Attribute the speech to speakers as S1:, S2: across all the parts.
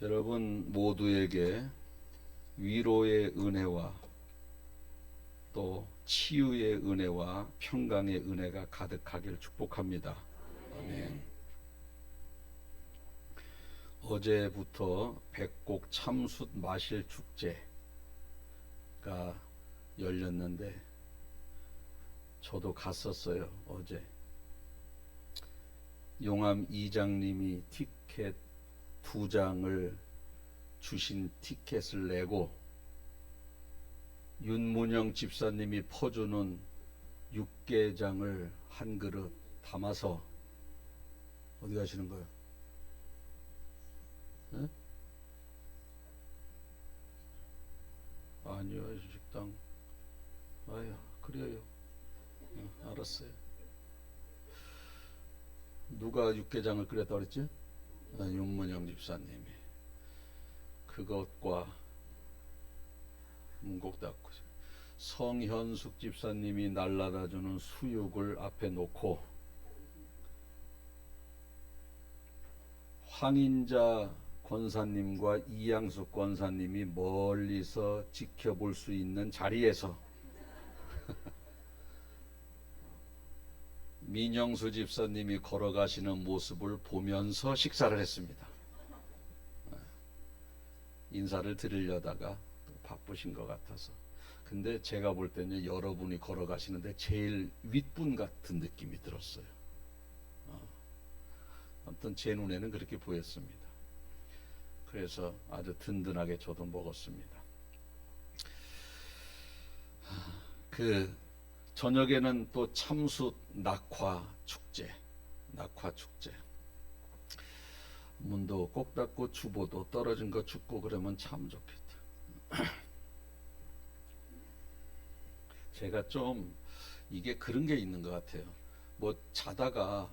S1: 여러분 모두에게 위로의 은혜와 또 치유의 은혜와 평강의 은혜가 가득하길 축복합니다. 아멘. 어제부터 백곡 참숯 마실 축제가 열렸는데 저도 갔었어요. 어제 용암 이장님이 티켓 2장을 주신 티켓을 내고 윤문영 집사님이 퍼주는 육개장을 한 그릇 담아서 어디 가시는 거예요? 네? 아니요, 식당. 아유, 그래요. 알았어요. 누가 육개장을 끓였다 그랬지? 윤문영 집사님이. 그것과 문곡답고 성현숙 집사님이 날라다주는 수육을 앞에 놓고 황인자 권사님과 이양숙 권사님이 멀리서 지켜볼 수 있는 자리에서 민영수 집사님이 걸어가시는 모습을 보면서 식사를 했습니다. 인사를 드리려다가 바쁘신 것 같아서. 근데 제가 볼 때는 여러분이 걸어가시는데 제일 윗분 같은 느낌이 들었어요. 아무튼 제 눈에는 그렇게 보였습니다. 그래서 아주 든든하게 저도 먹었습니다. 그 저녁에는 또 참숯 낙화 축제, 문도 꼭 닫고 주보도 떨어진 거 춥고 그러면 참 좋겠다. 제가 좀 이게 그런 게 있는 것 같아요. 뭐 자다가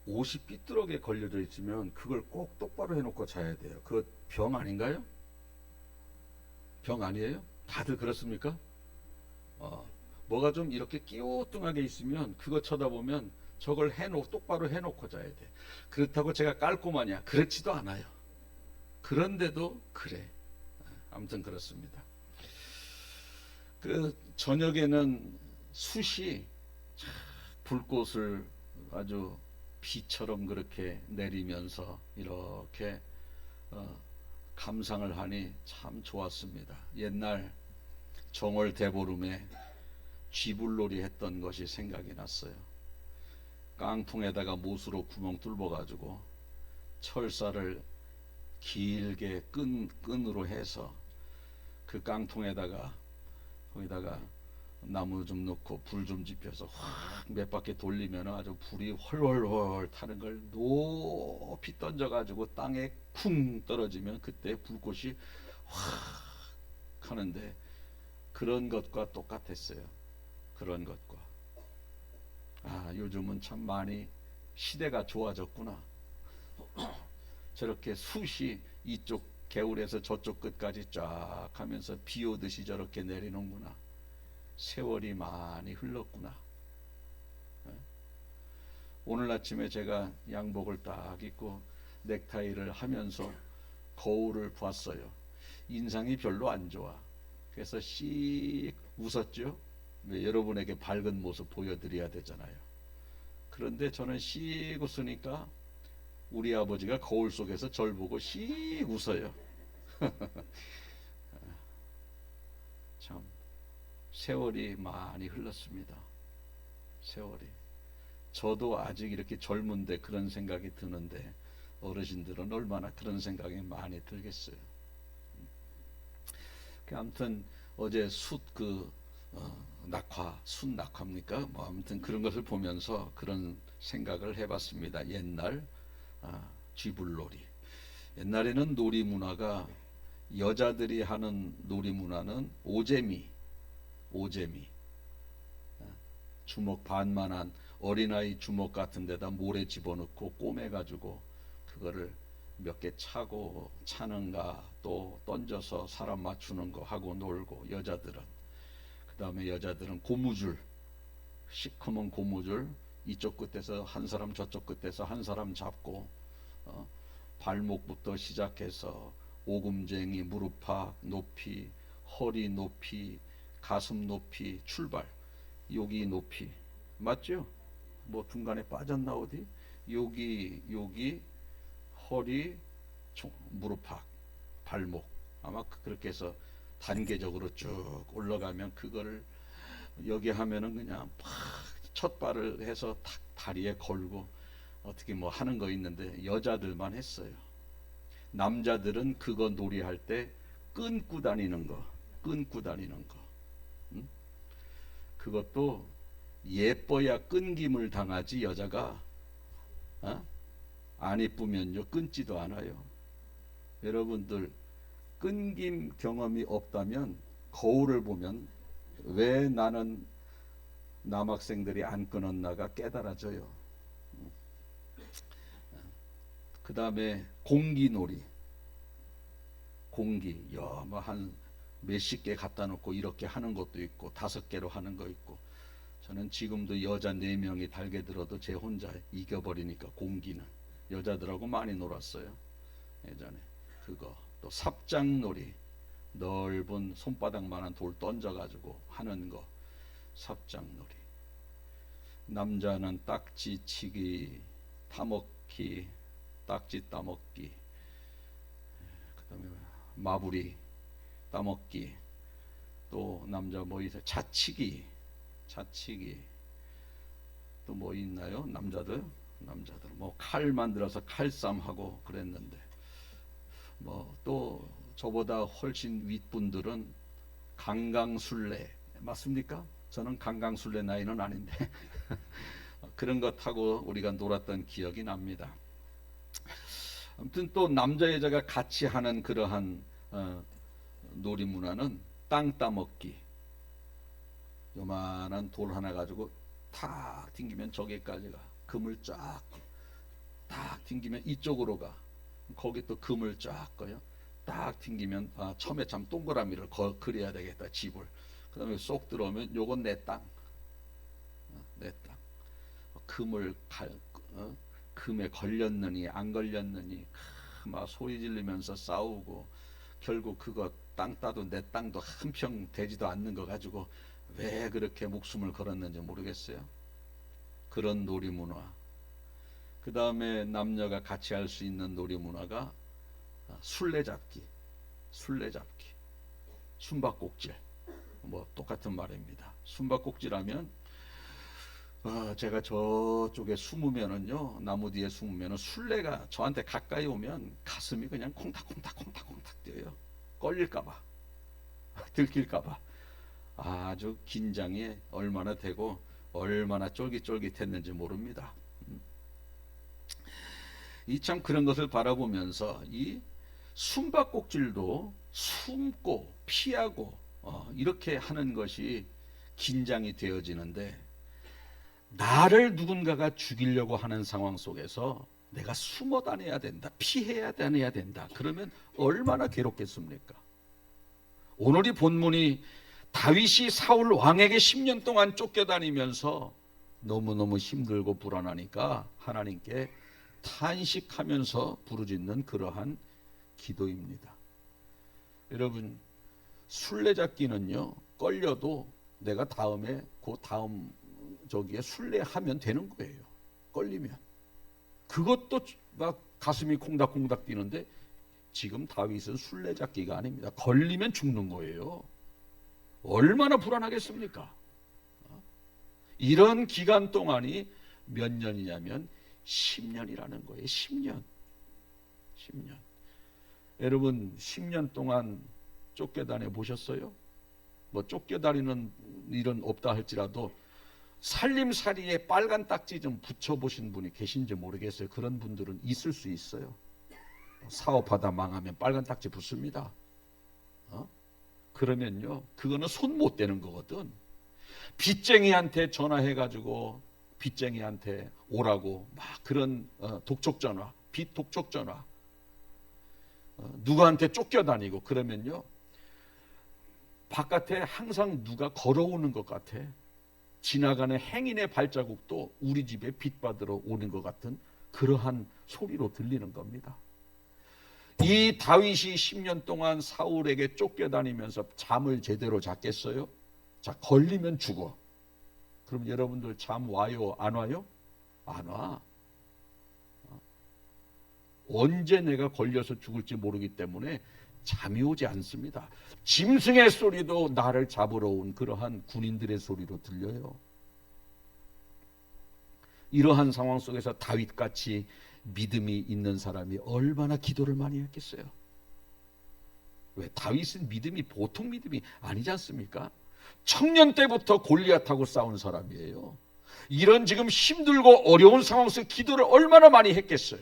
S1: 옷이 삐뚤어게 걸려져 있으면 그걸 꼭 똑바로 해놓고 자야 돼요. 그거 병 아닌가요? 병 아니에요? 다들 그렇습니까? 뭐가 좀 이렇게 끼우뚱하게 있으면 그거 쳐다보면 저걸 똑바로 해놓고 자야 돼. 그렇다고 제가 깔끔하냐? 그렇지도 않아요. 그런데도 그래. 아무튼 그렇습니다. 그 저녁에는 숯이 불꽃을 아주 비처럼 그렇게 내리면서 이렇게 감상을 하니 참 좋았습니다. 옛날 정월 대보름에 쥐불놀이 했던 것이 생각이 났어요. 깡통에다가 못으로 구멍 뚫어 가지고 철사를 길게 끈으로 해서 그 깡통에다가 거기다가 나무 좀 넣고 불 좀 지펴서 확 몇 바퀴 돌리면 아주 불이 훨훨훨 타는 걸 높이 던져 가지고 땅에 쿵 떨어지면 그때 불꽃이 확 하는데 그런 것과 똑같았어요. 그런 것과. 요즘은 참 많이 시대가 좋아졌구나. 저렇게 숯이 이쪽 개울에서 저쪽 끝까지 쫙 하면서 비 오듯이 저렇게 내리는구나. 세월이 많이 흘렀구나. 오늘 아침에 제가 양복을 딱 입고 넥타이를 하면서 거울을 봤어요. 인상이 별로 안 좋아. 그래서 씩 웃었죠. 여러분에게 밝은 모습 보여드려야 되잖아요. 그런데 저는 씩 웃으니까 우리 아버지가 거울 속에서 절 보고 씩 웃어요. 참 세월이 많이 흘렀습니다. 세월이. 저도 아직 이렇게 젊은데 그런 생각이 드는데 어르신들은 얼마나 그런 생각이 많이 들겠어요. 아무튼 어제 숯 낙화입니까? 뭐 아무튼 그런 것을 보면서 그런 생각을 해봤습니다. 옛날 쥐불놀이. 옛날에는 놀이 문화가 여자들이 하는 놀이 문화는 오재미, 주먹 반만한 어린아이 주먹 같은 데다 모래 집어넣고 꼬매가지고 그거를 몇 개 차고 차는가 또 던져서 사람 맞추는 거 하고 놀고 여자들은 그 다음에 여자들은 고무줄 시커먼 고무줄 이쪽 끝에서 한 사람 저쪽 끝에서 한 사람 잡고 발목부터 시작해서 오금쟁이, 무릎팍 높이, 허리 높이, 가슴 높이, 출발, 여기 높이, 맞죠? 뭐 중간에 빠졌나 어디? 여기 허리, 무릎팍, 발목, 아마 그렇게 해서 단계적으로 쭉 올라가면 그거를 여기 하면은 그냥 팍 첫 발을 해서 탁 다리에 걸고 어떻게 뭐 하는 거 있는데 여자들만 했어요. 남자들은 그거 놀이할 때 끊고 다니는 거, 응? 그것도 예뻐야 끊김을 당하지 여자가 안 이쁘면요 끊지도 않아요. 여러분들 끊김 경험이 없다면 거울을 보면 왜 나는 남학생들이 안 끊었나가 깨달아져요. 그 다음에 공기놀이, 뭐 한 몇십 개 갖다 놓고 이렇게 하는 것도 있고 5개로 하는 거 있고, 저는 지금도 여자 4명이 달게 들어도 제 혼자 이겨버리니까 공기는 여자들하고 많이 놀았어요. 예전에 그거, 또 삽장놀이, 넓은 손바닥만한 돌 던져가지고 하는 거, 삽장놀이. 남자는 딱지치기, 따먹기, 딱지 따먹기, 그 다음에 마부리 따먹기, 또 남자 뭐 있어요? 자치기, 또 뭐 있나요? 남자들 뭐 칼 만들어서 칼싸움하고 그랬는데, 뭐 또 저보다 훨씬 윗분들은 강강술래, 맞습니까? 저는 강강술래 나이는 아닌데 그런 거 타고 우리가 놀았던 기억이 납니다. 아무튼 또 남자 여자가 같이 하는 그러한 놀이 문화는 땅 따먹기. 요만한 돌 하나 가지고 탁 튕기면 저기까지 가. 금을 쫙 튕기면 이쪽으로 가. 거기 또 금을 쫙 꺼요. 딱 튕기면 처음에 참 동그라미를 그려야 되겠다, 집을. 그 다음에 쏙 들어오면 요건 내 땅. 금에 걸렸느니 안 걸렸느니 막 소리 지르면서 싸우고, 결국 그거 땅 따도 내 땅도 한 평 되지도 않는 거 가지고 왜 그렇게 목숨을 걸었는지 모르겠어요. 그런 놀이 문화. 그 다음에 남녀가 같이 할 수 있는 놀이 문화가 술래잡기, 숨바꼭질, 뭐 똑같은 말입니다. 숨바꼭질하면 제가 저쪽에 숨으면은요, 나무 뒤에 숨으면은 술래가 저한테 가까이 오면 가슴이 그냥 콩닥콩닥 뛰어요. 걸릴까봐, 들킬까봐. 아주 긴장이 얼마나 되고 얼마나 쫄깃쫄깃했는지 모릅니다. 이 참 그런 것을 바라보면서 이 숨바꼭질도 숨고 피하고 이렇게 하는 것이 긴장이 되어지는데, 나를 누군가가 죽이려고 하는 상황 속에서 내가 숨어 다녀야 된다, 피해야 다녀야 된다, 그러면 얼마나 괴롭겠습니까? 오늘 이 본문이 다윗이 사울 왕에게 10년 동안 쫓겨다니면서 너무너무 힘들고 불안하니까 하나님께 탄식하면서 부르짖는 그러한 기도입니다. 여러분, 술래잡기는요, 걸려도 내가 다음에 그 다음 저기에 술래하면 되는 거예요. 걸리면. 그것도 막 가슴이 콩닥콩닥 뛰는데, 지금 다윗은 술래잡기가 아닙니다. 걸리면 죽는 거예요. 얼마나 불안하겠습니까? 이런 기간 동안이 몇 년이냐면 10년이라는 거예요. 10년. 여러분, 10년 동안 쫓겨다녀 보셨어요? 뭐 쫓겨다니는 일은 없다 할지라도 살림살이에 빨간 딱지 좀 붙여보신 분이 계신지 모르겠어요. 그런 분들은 있을 수 있어요. 사업하다 망하면 빨간 딱지 붙습니다. 그러면요, 그거는 손 못 대는 거거든. 빚쟁이한테 전화해가지고 빚쟁이한테 오라고 막 그런 독촉전화, 빚 독촉전화, 누구한테 쫓겨다니고 그러면요, 바깥에 항상 누가 걸어오는 것 같아. 지나가는 행인의 발자국도 우리 집에 빚 받으러 오는 것 같은 그러한 소리로 들리는 겁니다. 이 다윗이 10년 동안 사울에게 쫓겨다니면서 잠을 제대로 잤겠어요? 자, 걸리면 죽어. 그럼 여러분들 잠 와요? 안 와요? 안 와. 언제 내가 걸려서 죽을지 모르기 때문에 잠이 오지 않습니다. 짐승의 소리도 나를 잡으러 온 그러한 군인들의 소리로 들려요. 이러한 상황 속에서 다윗같이 믿음이 있는 사람이 얼마나 기도를 많이 했겠어요. 왜? 다윗은 믿음이 보통 믿음이 아니지 않습니까? 청년 때부터 골리앗하고 싸운 사람이에요. 이런 지금 힘들고 어려운 상황 속에 기도를 얼마나 많이 했겠어요.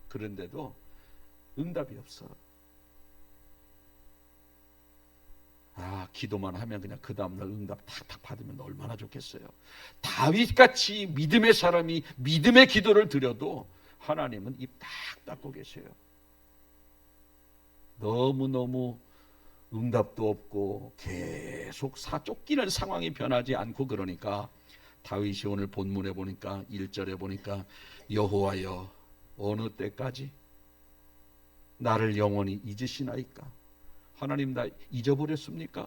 S1: 그런데도 응답이 없어. 기도만 하면 그냥 그 다음날 응답 탁탁 받으면 얼마나 좋겠어요. 다윗같이 믿음의 사람이 믿음의 기도를 드려도 하나님은 입 딱 닫고 계세요. 너무너무 응답도 없고 계속 쫓기는 상황이 변하지 않고, 그러니까 다윗이 오늘 본문에 보니까 1절에 보니까 여호와여 어느 때까지 나를 영원히 잊으시나이까? 하나님 나 잊어버렸습니까?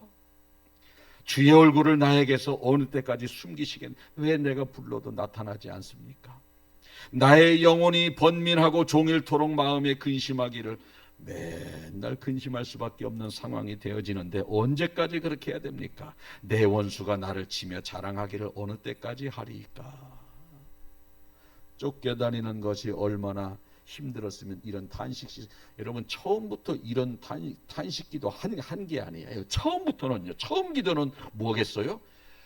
S1: 주의 얼굴을 나에게서 어느 때까지 숨기시겠? 왜 내가 불러도 나타나지 않습니까? 나의 영혼이 번민하고 종일토록 마음에 근심하기를, 맨날 근심할 수밖에 없는 상황이 되어지는데 언제까지 그렇게 해야 됩니까? 내 원수가 나를 치며 자랑하기를 어느 때까지 하리이까? 쫓겨다니는 것이 얼마나 힘들었으면 이런 탄식기, 여러분 처음부터 이런 탄식기도 한 게 아니에요. 처음부터는요. 처음 기도는 뭐겠어요?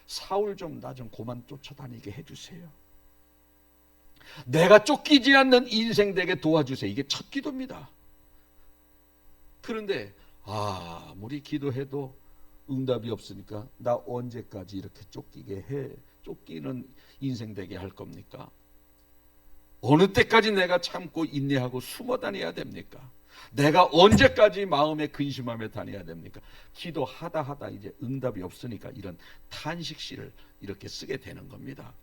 S1: 사울 좀 나 좀 그만 쫓아다니게 해주세요. 내가 쫓기지 않는 인생 되게 도와주세요. 이게 첫 기도입니다. 그런데 아무리 기도해도 응답이 없으니까 나 언제까지 이렇게 쫓기는 인생 되게 할 겁니까? 어느 때까지 내가 참고 인내하고 숨어 다녀야 됩니까? 내가 언제까지 마음에 근심하며 다녀야 됩니까? 기도하다 이제 응답이 없으니까 이런 탄식시를 이렇게 쓰게 되는 겁니다.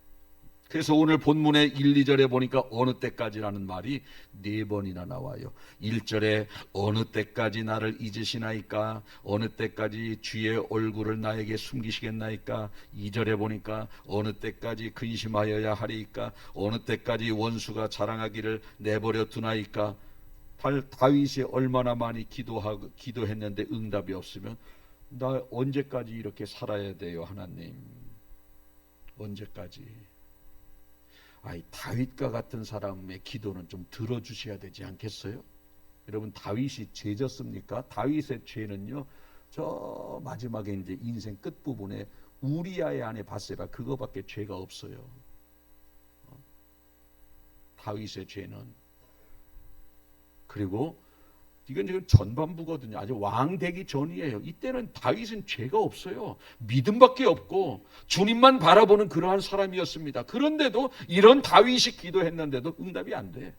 S1: 그래서 오늘 본문의 1, 2절에 보니까 어느 때까지라는 말이 4번이나 나와요. 1절에 어느 때까지 나를 잊으시나이까? 어느 때까지 주의 얼굴을 나에게 숨기시겠나이까? 2절에 보니까 어느 때까지 근심하여야 하리이까? 어느 때까지 원수가 자랑하기를 내버려 두나이까? 다윗이 얼마나 많이 기도했는데 응답이 없으면 나 언제까지 이렇게 살아야 돼요, 하나님? 언제까지? 다윗과 같은 사람의 기도는 좀 들어주셔야 되지 않겠어요? 여러분 다윗이 죄졌습니까? 다윗의 죄는요, 저 마지막에 이제 인생 끝부분에 우리아의 아내 바세바 그거밖에 죄가 없어요. 다윗의 죄는. 그리고 이건 지금 전반부거든요. 아주 왕 되기 전이에요. 이때는 다윗은 죄가 없어요. 믿음밖에 없고 주님만 바라보는 그러한 사람이었습니다. 그런데도 이런 다윗이 기도했는데도 응답이 안 돼.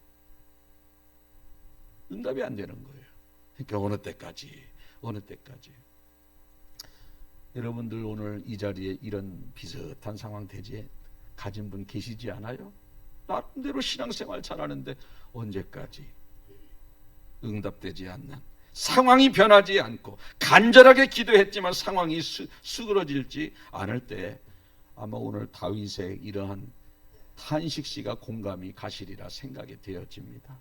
S1: 응답이 안 되는 거예요. 그러니까 어느 때까지. 여러분들 오늘 이 자리에 이런 비슷한 상황 가진 분 계시지 않아요? 나름대로 신앙생활 잘하는데 언제까지? 응답되지 않는, 상황이 변하지 않고 간절하게 기도했지만 상황이 수그러질지 않을 때 아마 오늘 다윗의 이러한 탄식시가 공감이 가시리라 생각이 되어집니다.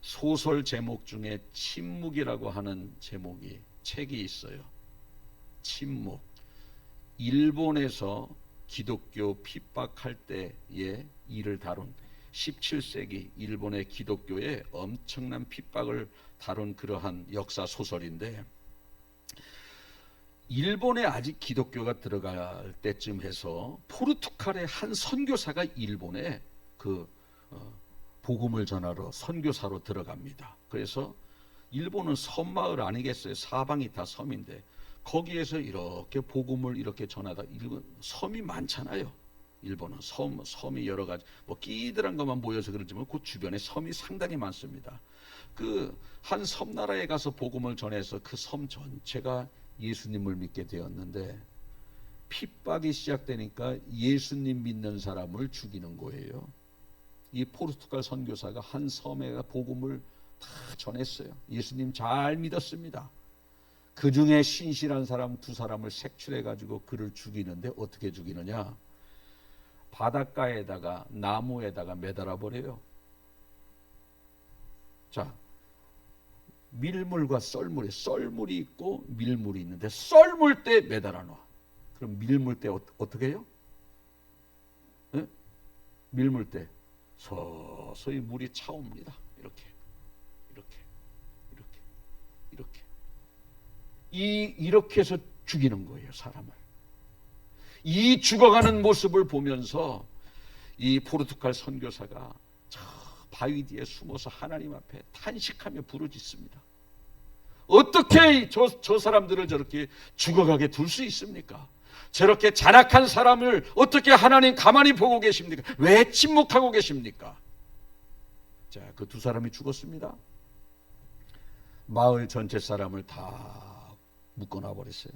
S1: 소설 제목 중에 침묵이라고 하는 책이 있어요. 침묵. 일본에서 기독교 핍박할 때의 일을 다룬 17세기 일본의 기독교의 엄청난 핍박을 다룬 그러한 역사 소설인데, 일본에 아직 기독교가 들어갈 때쯤 해서 포르투갈의 한 선교사가 일본에 복음을 전하러 선교사로 들어갑니다. 그래서 일본은 섬마을 아니겠어요? 사방이 다 섬인데 거기에서 이렇게 복음을 이렇게 전하다, 일본 섬이 많잖아요. 일본은 섬이 여러 가지 끼들한 것만 모여서 그렇지만 그 주변에 섬이 상당히 많습니다. 그 한 섬나라에 가서 복음을 전해서 그 섬 전체가 예수님을 믿게 되었는데 핍박이 시작되니까 예수님 믿는 사람을 죽이는 거예요. 이 포르투갈 선교사가 한 섬에 복음을 다 전했어요. 예수님 잘 믿었습니다. 그 중에 신실한 사람 두 사람을 색출해 가지고 그를 죽이는데 어떻게 죽이느냐? 바닷가에다가 나무에다가 매달아 버려요. 자, 밀물과 썰물에 썰물이 있고 밀물이 있는데 썰물 때 매달아 놔. 그럼 밀물 때 어떻게 해요? 네? 밀물 때 서서히 물이 차옵니다. 이렇게 이렇게 해서 죽이는 거예요, 사람을. 이 죽어가는 모습을 보면서 이 포르투갈 선교사가 저 바위 뒤에 숨어서 하나님 앞에 탄식하며 부르짖습니다. 어떻게 저 사람들을 저렇게 죽어가게 둘 수 있습니까? 저렇게 잔악한 사람을 어떻게 하나님 가만히 보고 계십니까? 왜 침묵하고 계십니까? 자, 그 두 사람이 죽었습니다. 마을 전체 사람을 다 묶어놔 버렸어요.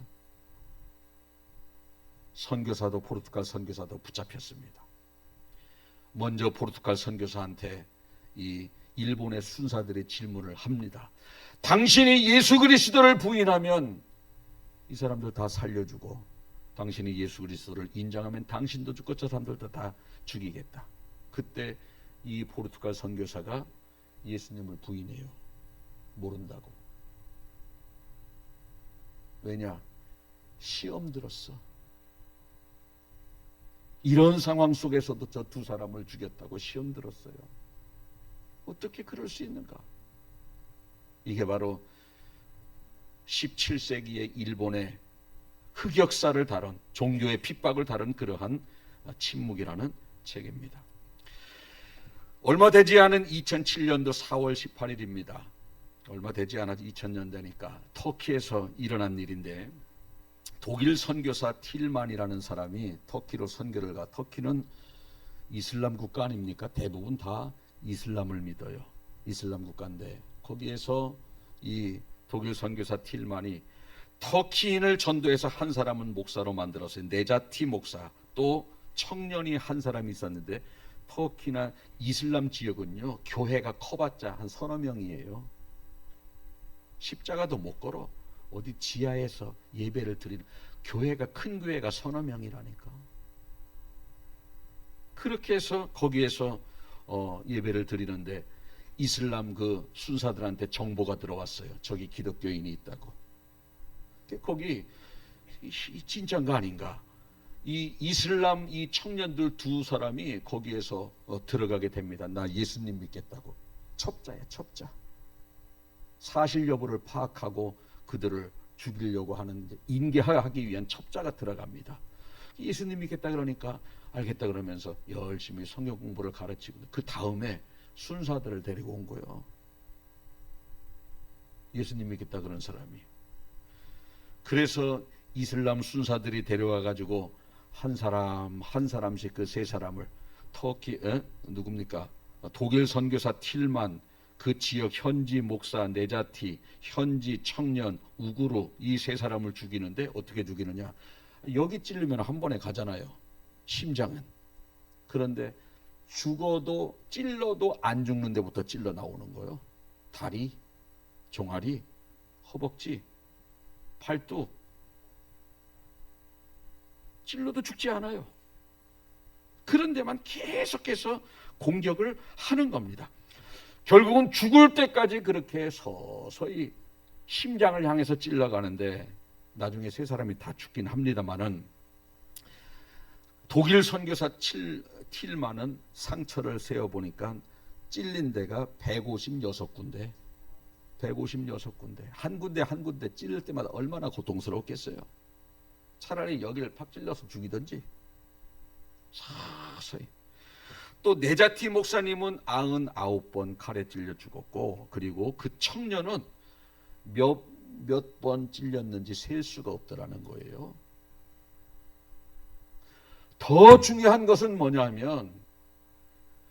S1: 선교사도 포르투갈 선교사도 붙잡혔습니다. 먼저 포르투갈 선교사한테 이 일본의 순사들이 질문을 합니다. 당신이 예수 그리스도를 부인하면 이 사람들 다 살려주고, 당신이 예수 그리스도를 인정하면 당신도 죽고 저 사람들도 다 죽이겠다. 그때 이 포르투갈 선교사가 예수님을 부인해요. 모른다고. 왜냐? 시험 들었어. 이런 상황 속에서도 저 두 사람을 죽였다고 시험 들었어요. 어떻게 그럴 수 있는가? 이게 바로 17세기의 일본의 흑역사를 다룬, 종교의 핍박을 다룬 그러한 침묵이라는 책입니다. 얼마 되지 않은 2007년도 4월 18일입니다. 얼마 되지 않아서 2000년 되니까 터키에서 일어난 일인데, 독일 선교사 틸만이라는 사람이 터키로 선교를 가. 터키는 이슬람 국가 아닙니까? 대부분 다 이슬람을 믿어요. 이슬람 국가인데 거기에서 이 독일 선교사 틸만이 터키인을 전도해서 한 사람은 목사로 만들었어요. 네자티 목사, 또 청년이 한 사람이 있었는데, 터키나 이슬람 지역은요 교회가 커봤자 한 서너 명이에요. 십자가도 못 걸어. 어디 지하에서 예배를 드리는, 교회가 큰 교회가 서너 명이라니까. 그렇게 해서 거기에서 예배를 드리는데 이슬람 그 순사들한테 정보가 들어왔어요. 저기 기독교인이 있다고. 거기 진짜인가 아닌가? 이 이슬람 이 청년들 두 사람이 거기에서 들어가게 됩니다. 나 예수님 믿겠다고. 첩자야, 첩자. 사실 여부를 파악하고 그들을 죽이려고 하는데 인계하기 위한 첩자가 들어갑니다. 예수님 믿겠다 그러니까 알겠다 그러면서 열심히 성경 공부를 가르치고, 그 다음에 순사들을 데리고 온 거예요. 예수님 믿겠다 그런 사람이. 그래서 이슬람 순사들이 데려와 가지고 한 사람 한 사람씩 그 세 사람을 터키 누굽니까? 독일 선교사 틸만, 그 지역 현지 목사 네자티, 현지 청년 우구루, 이 세 사람을 죽이는데 어떻게 죽이느냐? 여기 찔리면 한 번에 가잖아요. 심장은. 그런데 죽어도 찔러도 안 죽는 데부터 찔러 나오는 거예요. 다리, 종아리, 허벅지, 팔뚝. 찔러도 죽지 않아요. 그런 데만 계속해서 공격을 하는 겁니다. 결국은 죽을 때까지 그렇게 서서히 심장을 향해서 찔러가는데, 나중에 세 사람이 다 죽긴 합니다만은, 독일 선교사 틸만은 상처를 세어보니까 찔린 데가 156군데, 156군데. 한 군데 한 군데 찔릴 때마다 얼마나 고통스럽겠어요. 차라리 여기를 팍 찔러서 죽이든지. 서서히. 또 네자티 목사님은 99번 칼에 찔려 죽었고, 그리고 그 청년은 몇 번 찔렸는지 셀 수가 없더라는 거예요. 더 중요한 것은 뭐냐면,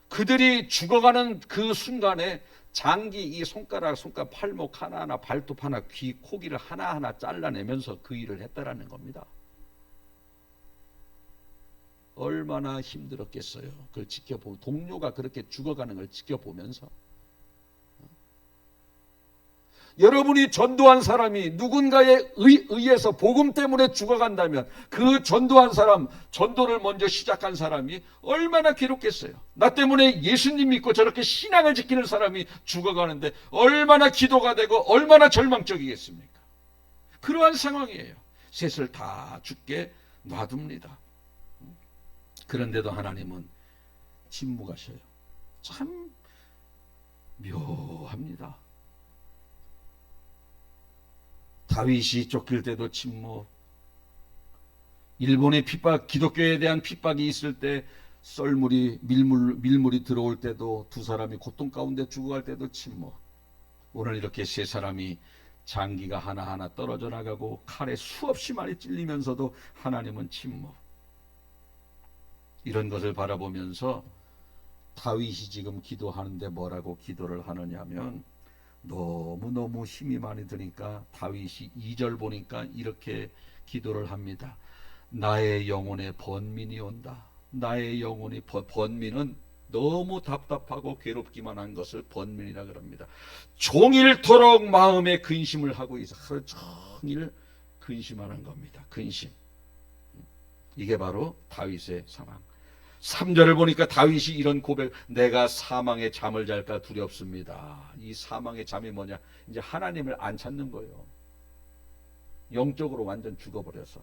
S1: 그들이 죽어가는 그 순간에 장기, 이 손가락, 팔목 하나하나, 발톱 하나, 귀, 코기를 하나하나 잘라내면서 그 일을 했다라는 겁니다. 얼마나 힘들었겠어요. 그걸 동료가 그렇게 죽어가는 걸 지켜보면서. 여러분이 전도한 사람이 누군가에 의해서 복음 때문에 죽어간다면 그 전도한 사람, 전도를 먼저 시작한 사람이 얼마나 괴롭겠어요. 나 때문에 예수님 믿고 저렇게 신앙을 지키는 사람이 죽어가는데 얼마나 기도가 되고 얼마나 절망적이겠습니까? 그러한 상황이에요. 셋을 다 죽게 놔둡니다. 그런데도 하나님은 침묵하셔요. 참 묘합니다. 다윗이 쫓길 때도 침묵. 일본의 핍박, 기독교에 대한 핍박이 있을 때 밀물이 들어올 때도 두 사람이 고통 가운데 죽어갈 때도 침묵. 오늘 이렇게 세 사람이 장기가 하나하나 떨어져 나가고 칼에 수없이 많이 찔리면서도 하나님은 침묵. 이런 것을 바라보면서 다윗이 지금 기도하는데 뭐라고 기도를 하느냐 하면 너무너무 힘이 많이 드니까 다윗이 2절 보니까 이렇게 기도를 합니다. 나의 영혼에 번민이 온다. 나의 영혼이 번민은 너무 답답하고 괴롭기만 한 것을 번민이라 그럽니다. 종일토록 마음에 근심을 하고 있어. 하루 종일 근심하는 겁니다. 근심. 이게 바로 다윗의 상황. 3절을 보니까 다윗이 이런 고백, 내가 사망의 잠을 잘까 두렵습니다. 이 사망의 잠이 뭐냐? 이제 하나님을 안 찾는 거예요. 영적으로 완전 죽어버려서.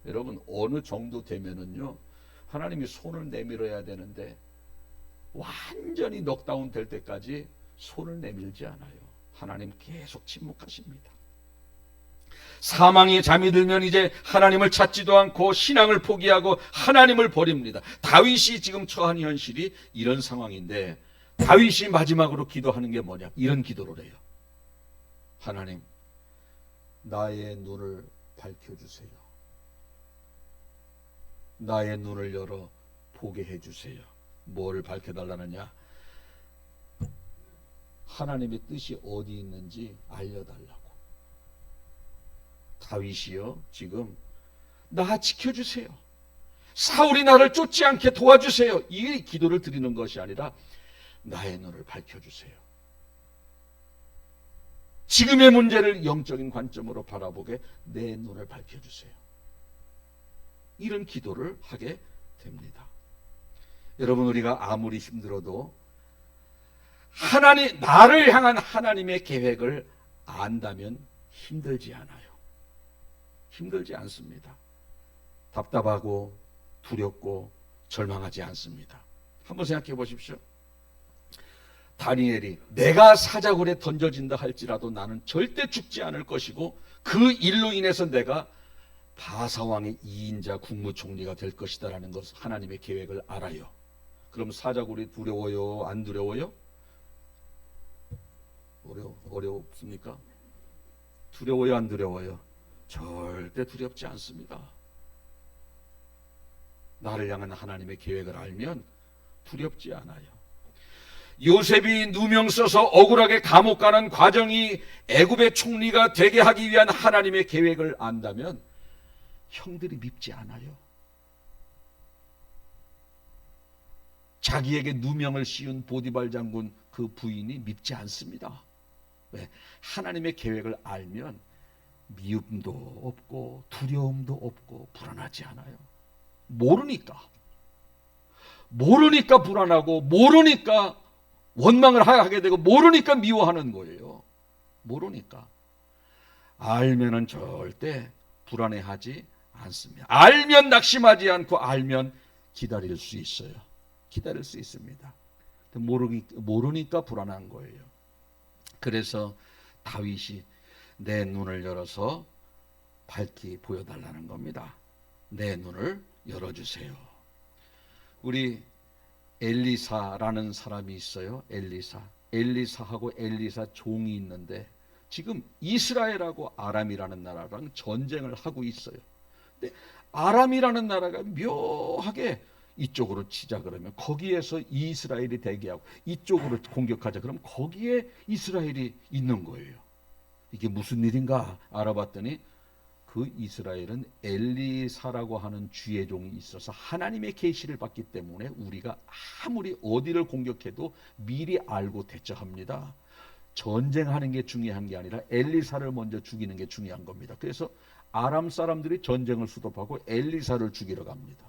S1: 여러분 어느 정도 되면은요 하나님이 손을 내밀어야 되는데 완전히 넉다운 될 때까지 손을 내밀지 않아요. 하나님 계속 침묵하십니다. 사망의 잠이 들면 이제 하나님을 찾지도 않고 신앙을 포기하고 하나님을 버립니다. 다윗이 지금 처한 현실이 이런 상황인데 다윗이 마지막으로 기도하는 게 뭐냐? 이런 기도를 해요. 하나님, 나의 눈을 밝혀주세요. 나의 눈을 열어 보게 해주세요. 뭘 밝혀달라느냐? 하나님의 뜻이 어디 있는지 알려달라고. 다윗이요 지금 나 지켜주세요. 사울이 나를 쫓지 않게 도와주세요. 이 기도를 드리는 것이 아니라 나의 눈을 밝혀주세요. 지금의 문제를 영적인 관점으로 바라보게 내 눈을 밝혀주세요. 이런 기도를 하게 됩니다. 여러분 우리가 아무리 힘들어도 나를 향한 하나님의 계획을 안다면 힘들지 않아요. 힘들지 않습니다. 답답하고 두렵고 절망하지 않습니다. 한번 생각해 보십시오. 다니엘이 내가 사자굴에 던져진다 할지라도 나는 절대 죽지 않을 것이고 그 일로 인해서 내가 바사왕의 2인자 국무총리가 될 것이다 라는 것 하나님의 계획을 알아요. 그럼 사자굴이 두려워요? 안 두려워요? 어렵습니까? 두려워요? 안 두려워요? 절대 두렵지 않습니다. 나를 향한 하나님의 계획을 알면 두렵지 않아요. 요셉이 누명 써서 억울하게 감옥 가는 과정이 애굽의 총리가 되게 하기 위한 하나님의 계획을 안다면 형들이 밉지 않아요. 자기에게 누명을 씌운 보디발 장군 그 부인이 밉지 않습니다. 왜? 하나님의 계획을 알면 미움도 없고 두려움도 없고 불안하지 않아요. 모르니까 불안하고 모르니까 원망을 하게 되고 모르니까 미워하는 거예요. 모르니까. 알면은 절대 불안해하지 않습니다. 알면 낙심하지 않고 알면 기다릴 수 있어요. 기다릴 수 있습니다. 모르니까 불안한 거예요. 그래서 다윗이 내 눈을 열어서 밝히 보여달라는 겁니다. 내 눈을 열어주세요. 우리 엘리사라는 사람이 있어요. 엘리사하고 엘리사 종이 있는데 지금 이스라엘하고 아람이라는 나라랑 전쟁을 하고 있어요. 근데 아람이라는 나라가 묘하게 이쪽으로 치자 그러면 거기에서 이스라엘이 대기하고 이쪽으로 공격하자 그러면 거기에 이스라엘이 있는 거예요. 이게 무슨 일인가 알아봤더니 그 그 이스라엘은 엘리사라고 하는 주의 종이 있어서 하나님의 계시를 받기 때문에 우리가 아무리 어디를 공격해도 미리 알고 대처합니다. 전쟁하는 게 중요한 게 아니라 엘리사를 먼저 죽이는 게 중요한 겁니다. 그래서 아람 사람들이 전쟁을 수도하고 엘리사를 죽이러 갑니다.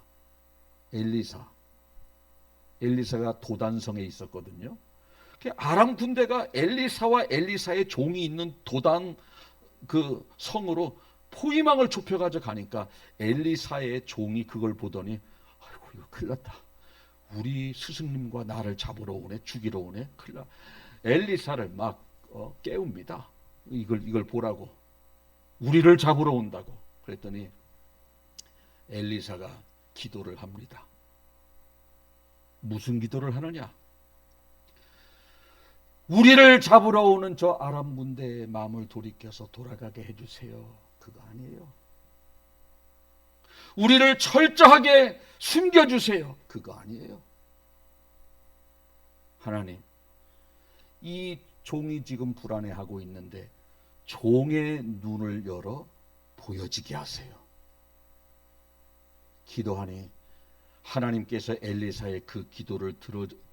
S1: 엘리사가 도단성에 있었거든요. 아람 군대가 엘리사와 엘리사의 종이 있는 도단 그 성으로 포위망을 좁혀 가져가니까 엘리사의 종이 그걸 보더니 아이고 이거 큰일 났다. 우리 스승님과 나를 잡으러 오네, 죽이러 오네. 큰일 나. 엘리사를 막 깨웁니다. 이걸 보라고. 우리를 잡으러 온다고. 그랬더니 엘리사가 기도를 합니다. 무슨 기도를 하느냐? 우리를 잡으러 오는 저 아람 군대의 마음을 돌이켜서 돌아가게 해주세요. 그거 아니에요. 우리를 철저하게 숨겨주세요. 그거 아니에요. 하나님, 이 종이 지금 불안해하고 있는데 종의 눈을 열어 보여지게 하세요. 기도하니 하나님께서 엘리사의 그 기도를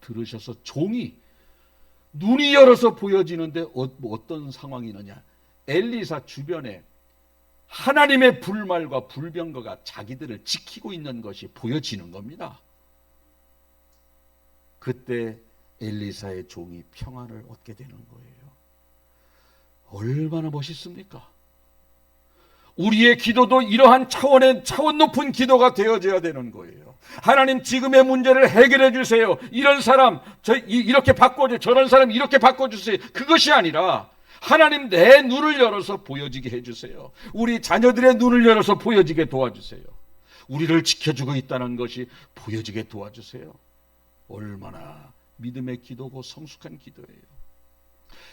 S1: 들으셔서 종이 눈이 열어서 보여지는데 어떤 상황이느냐? 엘리사 주변에 하나님의 불말과 불병거가 자기들을 지키고 있는 것이 보여지는 겁니다. 그때 엘리사의 종이 평안을 얻게 되는 거예요. 얼마나 멋있습니까? 우리의 기도도 이러한 차원 높은 기도가 되어져야 되는 거예요. 하나님, 지금의 문제를 해결해 주세요. 이런 사람 이렇게 바꿔주세요. 저런 사람 이렇게 바꿔주세요. 그것이 아니라 하나님, 내 눈을 열어서 보여지게 해주세요. 우리 자녀들의 눈을 열어서 보여지게 도와주세요. 우리를 지켜주고 있다는 것이 보여지게 도와주세요. 얼마나 믿음의 기도고 성숙한 기도예요.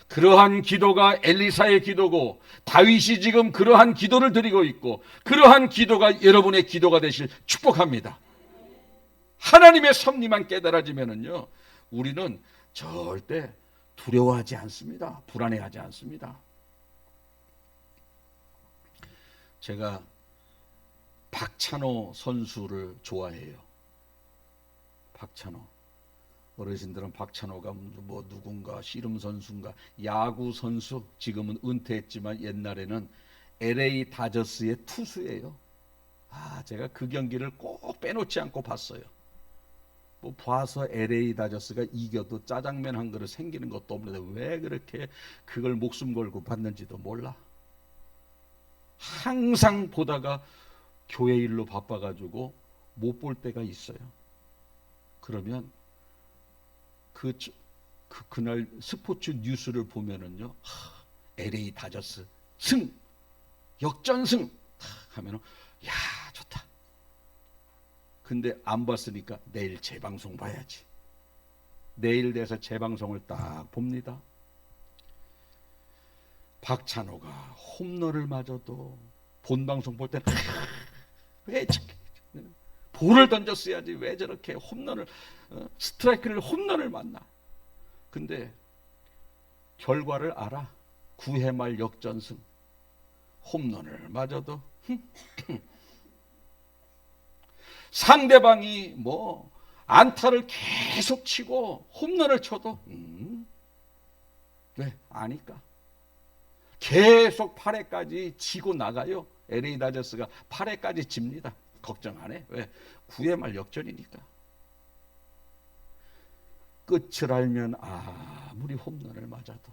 S1: 그러한 기도가 엘리사의 기도고 다윗이 지금 그러한 기도를 드리고 있고 그러한 기도가 여러분의 기도가 되실 축복합니다. 하나님의 섭리만 깨달아지면은요, 우리는 절대 두려워하지 않습니다. 불안해하지 않습니다. 제가 박찬호 선수를 좋아해요. 박찬호. 어르신들은 박찬호가 뭐 누군가 씨름 선수인가 야구 선수, 지금은 은퇴했지만 옛날에는 LA 다저스의 투수예요. 제가 그 경기를 꼭 빼놓지 않고 봤어요. 뭐 봐서 LA 다저스가 이겨도 짜장면 한 그릇 생기는 것도 없는데 왜 그렇게 그걸 목숨 걸고 봤는지도 몰라. 항상 보다가 교회 일로 바빠가지고 못 볼 때가 있어요. 그러면 그날 스포츠 뉴스를 보면은요, LA 다저스 승, 역전승 하면은 야, 좋다. 근데 안 봤으니까 내일 재방송 봐야지. 내일 돼서 재방송을 딱 봅니다. 박찬호가 홈런을 맞아도 본방송 볼 때는 왜 볼을 던졌어야지 왜 저렇게 홈런을 스트라이크를 홈런을 맞나. 근데 결과를 알아. 9회 말 역전승. 홈런을 맞아도 상대방이 뭐 안타를 계속 치고 홈런을 쳐도 왜? 아니까. 계속 8회까지 지고 나가요. LA 다저스가 8회까지 집니다. 걱정 안 해. 왜? 9회 말 역전이니까. 끝을 알면 아무리 홈런을 맞아도,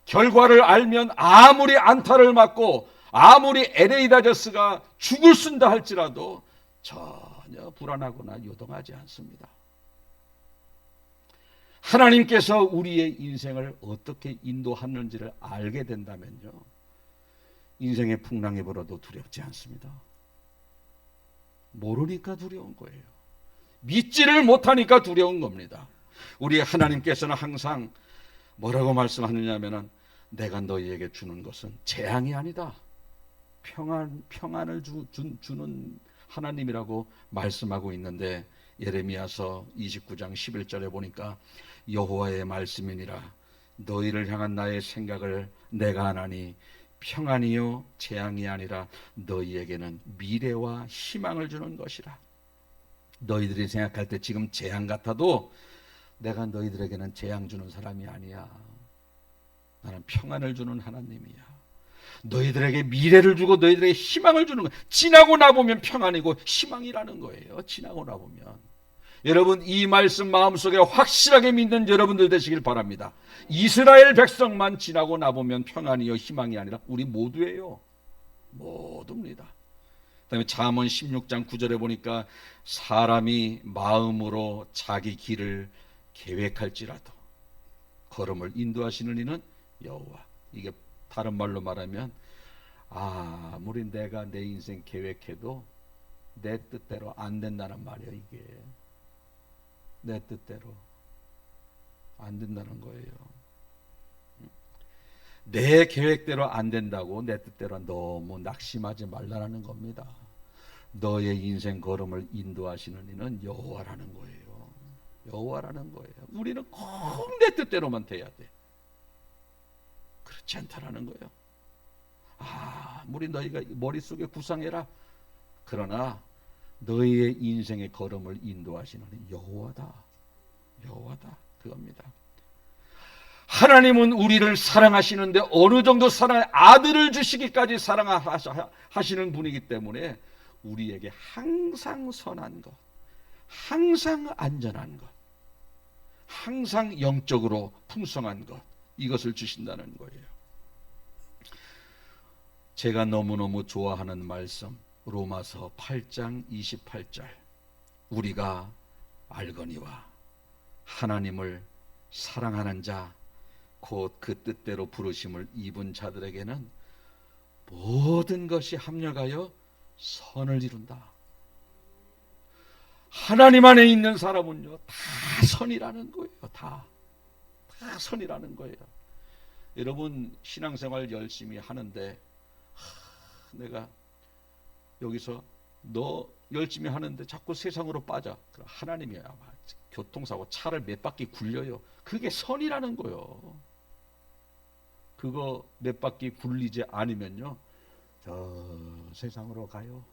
S1: 결과를 알면 아무리 안타를 맞고 아무리 LA 다저스가 죽을 쓴다 할지라도 전혀 불안하거나 요동하지 않습니다. 하나님께서 우리의 인생을 어떻게 인도하는지를 알게 된다면요, 인생의 풍랑이 불어도 두렵지 않습니다. 모르니까 두려운 거예요. 믿지를 못하니까 두려운 겁니다. 우리 하나님께서는 항상 뭐라고 말씀하느냐면은 내가 너희에게 주는 것은 재앙이 아니다. 평안을 주는 하나님이라고 말씀하고 있는데, 예레미야서 29장 11절에 보니까 여호와의 말씀이니라. 너희를 향한 나의 생각을 내가 아나니 평안이요 재앙이 아니라 너희에게는 미래와 희망을 주는 것이라. 너희들이 생각할 때 지금 재앙 같아도 내가 너희들에게는 재앙 주는 사람이 아니야. 나는 평안을 주는 하나님이야. 너희들에게 미래를 주고 너희들에게 희망을 주는 거야. 지나고 나보면 평안이고 희망이라는 거예요. 지나고 나보면. 여러분, 이 말씀 마음속에 확실하게 믿는 여러분들 되시길 바랍니다. 이스라엘 백성만 지나고 나보면 평안이요 희망이 아니라 우리 모두예요. 모두입니다. 그다음에 잠언 16장 9절에 보니까 사람이 마음으로 자기 길을 계획할지라도 걸음을 인도하시는 이는 여호와. 이게 다른 말로 말하면 아무리 내가 내 인생 계획해도 내 뜻대로 안 된다는 말이에요. 이게 내 뜻대로 안 된다는 거예요. 내 계획대로 안 된다고 내 뜻대로 너무 낙심하지 말라는 겁니다. 너의 인생 걸음을 인도하시는 이는 여호와라는 거예요. 여호와라는 거예요. 우리는 꼭 내 뜻대로만 돼야 돼. 그렇지 않다라는 거예요. 아무리 너희가 머릿속에 구상해라. 그러나 너희의 인생의 걸음을 인도하시는 여호와다. 여호와다. 그겁니다. 하나님은 우리를 사랑하시는데 어느 정도 아들을 주시기까지 사랑하시는 분이기 때문에 우리에게 항상 선한 것, 항상 안전한 것, 항상 영적으로 풍성한 것, 이것을 주신다는 거예요. 제가 너무너무 좋아하는 말씀, 로마서 8장 28절. 우리가 알거니와 하나님을 사랑하는 자 곧 그 뜻대로 부르심을 입은 자들에게는 모든 것이 합력하여 선을 이룬다. 하나님 안에 있는 사람은요 다 선이라는 거예요. 다 선이라는 거예요. 여러분 신앙생활 열심히 하는데 내가 여기서 너 열심히 하는데 자꾸 세상으로 빠져. 그럼 하나님이 아마 교통사고 차를 몇 바퀴 굴려요. 그게 선이라는 거예요. 그거 몇 바퀴 굴리지 않으면요 저 세상으로 가요.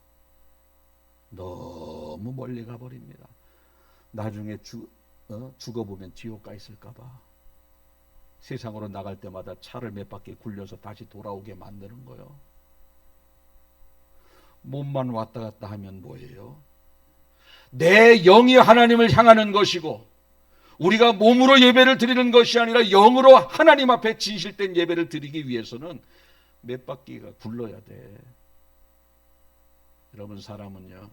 S1: 너무 멀리 가버립니다. 나중에 죽어보면 지옥 가 있을까 봐 세상으로 나갈 때마다 차를 몇 바퀴 굴려서 다시 돌아오게 만드는 거예요. 몸만 왔다 갔다 하면 뭐예요? 내 영이 하나님을 향하는 것이고 우리가 몸으로 예배를 드리는 것이 아니라 영으로 하나님 앞에 진실된 예배를 드리기 위해서는 몇 바퀴가 굴러야 돼. 여러분 사람은요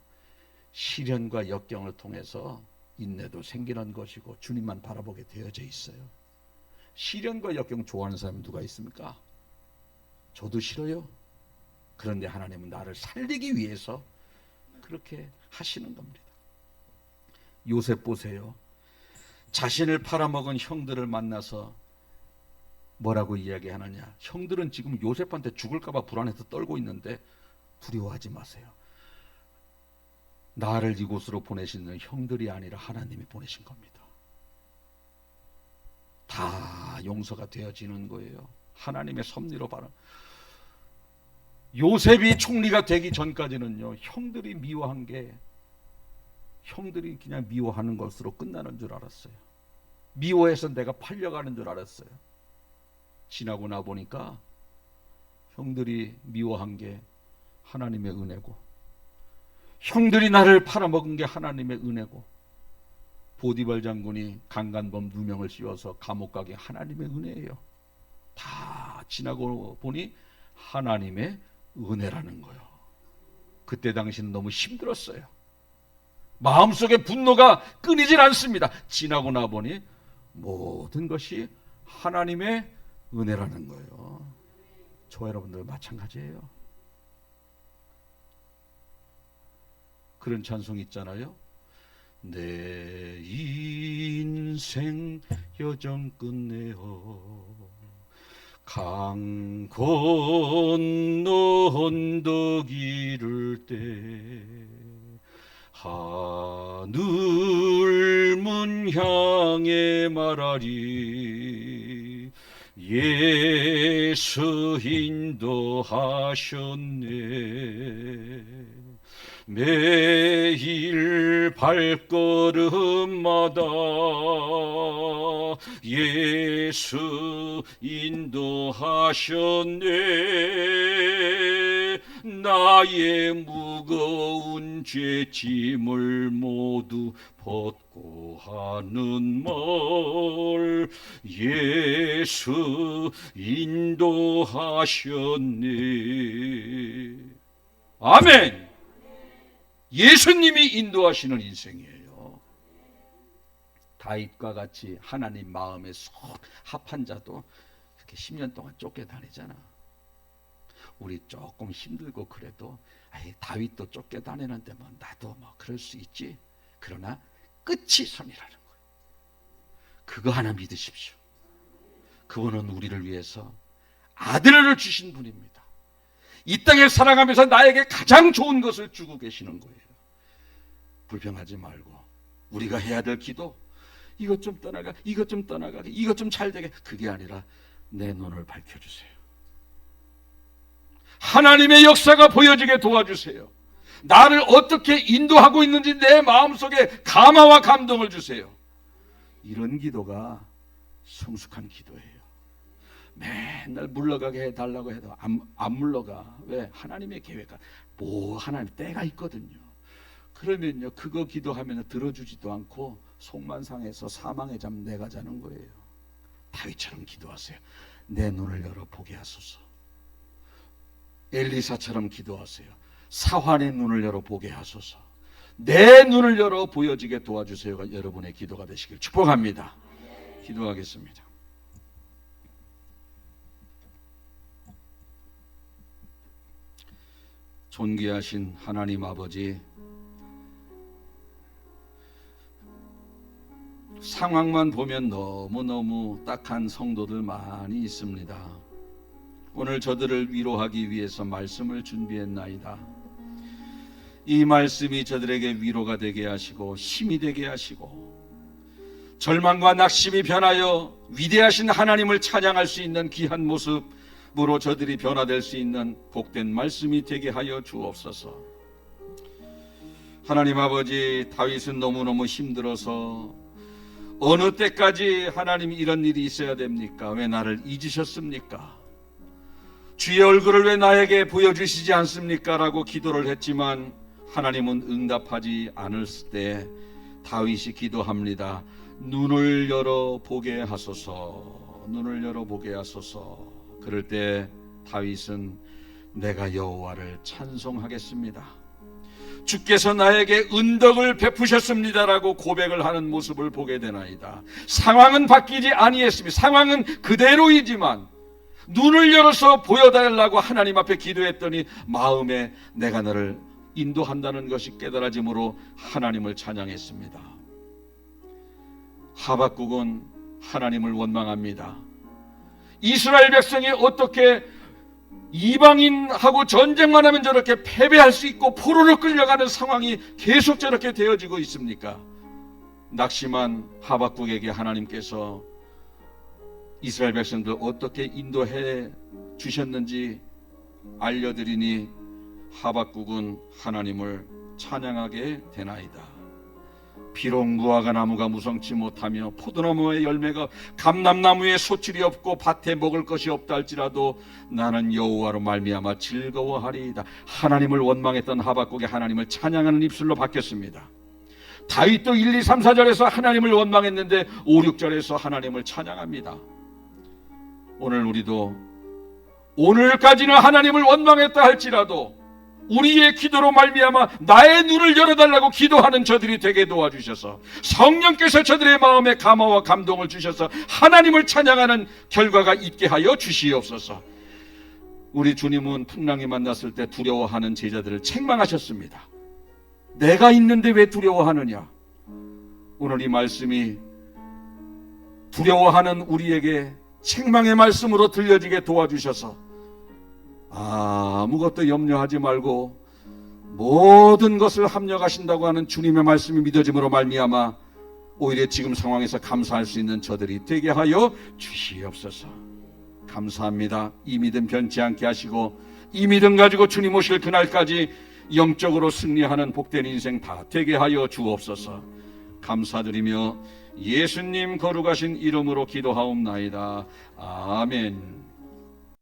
S1: 시련과 역경을 통해서 인내도 생기는 것이고 주님만 바라보게 되어져 있어요. 시련과 역경 좋아하는 사람이 누가 있습니까? 저도 싫어요. 그런데 하나님은 나를 살리기 위해서 그렇게 하시는 겁니다. 요셉 보세요. 자신을 팔아먹은 형들을 만나서 뭐라고 이야기하느냐. 형들은 지금 요셉한테 죽을까 봐 불안해서 떨고 있는데 두려워하지 마세요. 나를 이곳으로 보내시는 형들이 아니라 하나님이 보내신 겁니다. 다 용서가 되어지는 거예요. 하나님의 섭리로 바로. 요셉이 총리가 되기 전까지는요 형들이 미워한 게 형들이 그냥 미워하는 것으로 끝나는 줄 알았어요. 미워해서 내가 팔려가는 줄 알았어요. 지나고 나 보니까 형들이 미워한 게 하나님의 은혜고 형들이 나를 팔아먹은 게 하나님의 은혜고 보디발 장군이 강간범 2명을 씌워서 감옥 가게 하나님의 은혜예요. 다 지나고 보니 하나님의 은혜라는 거예요. 그때 당시는 너무 힘들었어요. 마음속에 분노가 끊이질 않습니다. 지나고 나 보니 모든 것이 하나님의 은혜라는 거예요. 저 여러분들 마찬가지예요. 그런 찬송 있잖아요. 내 인생 여정 끝내어 강 건너 언덕 이를 때 하늘 문 향해 말하리 예수 인도하셨네. 매일 발걸음마다 예수 인도하셨네. 나의 무거운 죄짐을 모두 벗고 하는 말 예수 인도하셨네. 아멘. 예수님이 인도하시는 인생이에요. 다윗과 같이 하나님 마음에 쏙 합한 자도 이렇게 10년 동안 쫓겨다니잖아. 우리 조금 힘들고 그래도 다윗도 쫓겨다니는데 뭐 나도 뭐 그럴 수 있지. 그러나 끝이 선이라는 거예요. 그거 하나 믿으십시오. 그분은 우리를 위해서 아들을 주신 분입니다. 이 땅에 살아가면서 나에게 가장 좋은 것을 주고 계시는 거예요. 불평하지 말고 우리가 해야 될 기도, 이것 좀 떠나가, 이것 좀 떠나가게, 이것 좀 잘 되게, 그게 아니라 내 눈을 밝혀주세요. 하나님의 역사가 보여지게 도와주세요. 나를 어떻게 인도하고 있는지 내 마음속에 감화와 감동을 주세요. 이런 기도가 성숙한 기도예요. 맨날 물러가게 해달라고 해도 안 물러가. 왜? 하나님의 계획가 하나님 때가 있거든요. 그러면요, 그거 기도하면 들어주지도 않고 속만 상해서 사망의 잠 내가 자는 거예요. 다윗처럼 기도하세요. 내 눈을 열어 보게 하소서. 엘리사처럼 기도하세요. 사환의 눈을 열어 보게 하소서. 내 눈을 열어 보여지게 도와주세요가 여러분의 기도가 되시길 축복합니다. 기도하겠습니다. 존귀하신 하나님 아버지, 상황만 보면 너무너무 딱한 성도들 많이 있습니다. 오늘 저들을 위로하기 위해서 말씀을 준비했나이다. 이 말씀이 저들에게 위로가 되게 하시고 힘이 되게 하시고 절망과 낙심이 변하여 위대하신 하나님을 찬양할 수 있는 귀한 모습으로 저들이 변화될 수 있는 복된 말씀이 되게 하여 주옵소서. 하나님 아버지, 다윗은 너무너무 힘들어서 어느 때까지 하나님 이런 일이 있어야 됩니까? 왜 나를 잊으셨습니까? 주의 얼굴을 왜 나에게 보여주시지 않습니까? 라고 기도를 했지만 하나님은 응답하지 않을 때 다윗이 기도합니다. 눈을 열어 보게 하소서. 눈을 열어 보게 하소서. 그럴 때 다윗은 내가 여호와를 찬송하겠습니다. 주께서 나에게 은덕을 베푸셨습니다라고 고백을 하는 모습을 보게 되나이다. 상황은 바뀌지 아니했습니다. 상황은 그대로이지만 눈을 열어서 보여달라고 하나님 앞에 기도했더니 마음에 내가 너를 인도한다는 것이 깨달아짐으로 하나님을 찬양했습니다. 하박국은 하나님을 원망합니다. 이스라엘 백성이 어떻게 이방인하고 전쟁만 하면 저렇게 패배할 수 있고 포로로 끌려가는 상황이 계속 저렇게 되어지고 있습니까? 낙심한 하박국에게 하나님께서 이스라엘 백성들 어떻게 인도해 주셨는지 알려드리니 하박국은 하나님을 찬양하게 되나이다. 비록 무화과 나무가 무성치 못하며 포도나무의 열매가 감람나무에 소출이 없고 밭에 먹을 것이 없다 할지라도 나는 여호와로 말미암아 즐거워하리이다. 하나님을 원망했던 하박국이 하나님을 찬양하는 입술로 바뀌었습니다. 다윗도 1, 2, 3, 4절에서 하나님을 원망했는데 5, 6절에서 하나님을 찬양합니다. 오늘 우리도 오늘까지는 하나님을 원망했다 할지라도 우리의 기도로 말미암아 나의 눈을 열어달라고 기도하는 저들이 되게 도와주셔서 성령께서 저들의 마음에 감화와 감동을 주셔서 하나님을 찬양하는 결과가 있게 하여 주시옵소서. 우리 주님은 풍랑이 만났을 때 두려워하는 제자들을 책망하셨습니다. 내가 있는데 왜 두려워하느냐? 오늘 이 말씀이 두려워하는 우리에게 책망의 말씀으로 들려지게 도와주셔서 아무것도 염려하지 말고 모든 것을 합력하신다고 하는 주님의 말씀이 믿어짐으로 말미암아 오히려 지금 상황에서 감사할 수 있는 저들이 되게 하여 주시옵소서. 감사합니다. 이 믿음 변치 않게 하시고 이 믿음 가지고 주님 오실 그날까지 영적으로 승리하는 복된 인생 다 되게 하여 주옵소서. 감사드리며 예수님 거룩하신 이름으로 기도하옵나이다. 아멘.